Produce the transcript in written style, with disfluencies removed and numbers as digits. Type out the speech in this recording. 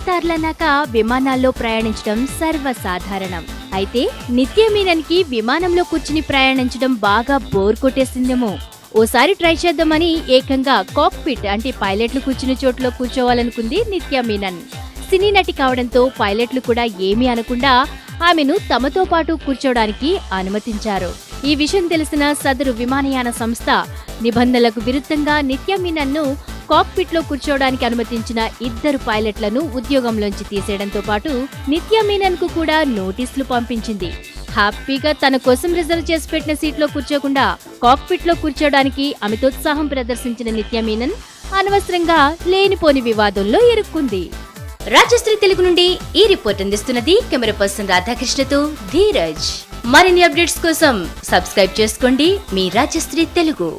రన్వేదారులన్నాక విమానాల్లో ప్రయాణించడం సర్వసాధారణం. అయితే నిత్య మీనన్ కి విమానంలో కూర్చుని ప్రయాణించడం బాగా బోర్ కొట్టేసిందేమో. ఓసారి ట్రై చేద్దామని ఏకంగా కాక్పిట్ అంటే పైలట్లు కూర్చుని చోట్లో కూర్చోవాలనుకుంది నిత్య మీనన్. సినీ నటి కావడంతో పైలట్లు కూడా ఏమీ అనకుండా ఆమెను తమతో పాటు కూర్చోడానికి అనుమతించారు. ఈ విషయం తెలిసిన సదరు విమానయాన సంస్థ నిబంధనలకు విరుద్ధంగా నిత్య మీనన్ ను కాక్పిట్ లో కూర్చోవడానికి అనుమతించిన 2 పైలట్లను ఉద్యోగంలోంచి తీసేయడంతో పాటు నిత్య మీనన్ కు కూడా నోటీసులు పంపించింది. హ్యాపీగా తన కోసం రిజర్వ్ చేసి పెట్టిన సీట్లో కూర్చోకుండా కాక్పిట్ లో కూర్చోడానికి అమితోత్సాహం ప్రదర్శించిన నిత్య మీనన్ అనవసరంగా లేనిపోని వివాదంలో ఇరుక్కుంది. రాజశ్రీ తెలుగు నుండి ఈ రిపోర్ట్ అందిస్తున్నది కెమెరా పర్సన్ రాధాకృష్ణతో ధీరజ్. మరిన్ని అప్డేట్స్ కోసం సబ్స్క్రైబ్ చేసుకోండి మీ రాజశ్రీ తెలుగు.